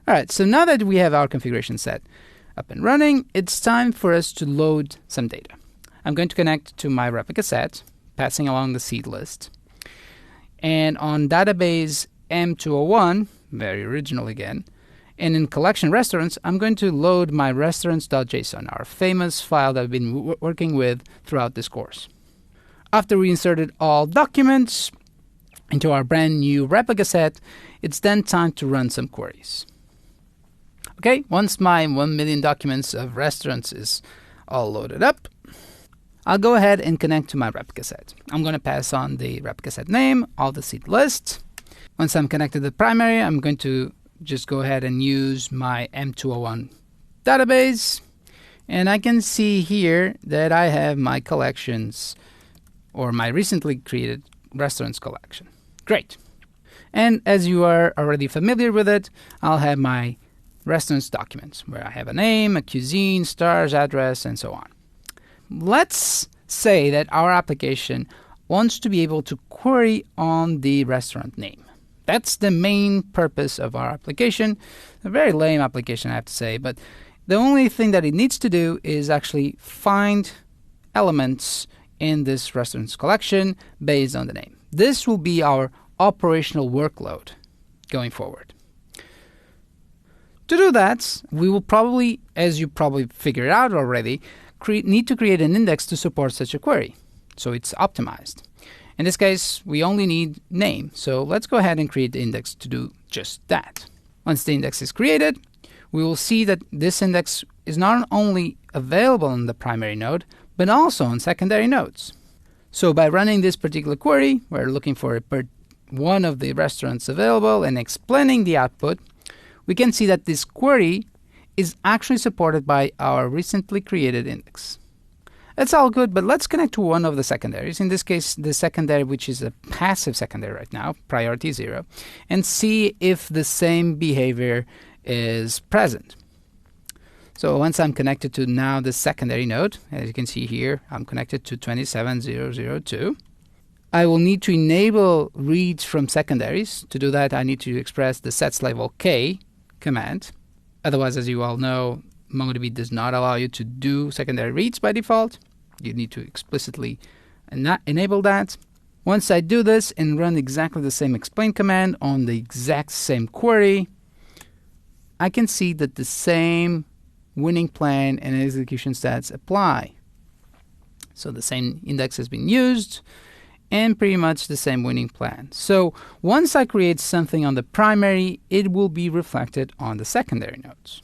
All right, so now that we have our configuration set up and running, it's time for us to load some data. I'm going to connect to my replica set, passing along the seed list. And on database M201, very original again, and in collection restaurants, I'm going to load my restaurants.json, our famous file that I've been working with throughout this course. After we inserted all documents into our brand new replica set, it's then time to run some queries. Okay, once my 1 million documents of restaurants is all loaded up, I'll go ahead and connect to my replica set. I'm going to pass on the replica set name, all the seed list. Once I'm connected to the primary, I'm going to just go ahead and use my M201 database. And I can see here that I have my collections, or my recently created restaurants collection. Great. And as you are already familiar with it, I'll have my restaurants documents where I have a name, a cuisine, stars, address, and so on. Let's say that our application wants to be able to query on the restaurant name. That's the main purpose of our application. A very lame application, I have to say, but the only thing that it needs to do is actually find elements in this restaurants collection based on the name. This will be our operational workload going forward. To do that, we will probably, as you probably figured out already, need to create an index to support such a query, so it's optimized. In this case, we only need name, so let's go ahead and create the index to do just that. Once the index is created, we will see that this index is not only available on the primary node, but also on secondary nodes. So by running this particular query, we're looking for one of the restaurants available and explaining the output, we can see that this query is actually supported by our recently created index. It's all good, but let's connect to one of the secondaries, in this case the secondary which is a passive secondary right now, priority 0, and see if the same behavior is present. So once I'm connected to now the secondary node, as you can see here, I'm connected to 27002. I will need to enable reads from secondaries. To do that, I need to express the sets_label_k command. Otherwise, as you all know, MongoDB does not allow you to do secondary reads by default. You need to explicitly enable that. Once I do this and run exactly the same explain command on the exact same query, I can see that the same winning plan and execution stats apply. So the same index has been used and pretty much the same winning plan. So once I create something on the primary, it will be reflected on the secondary nodes.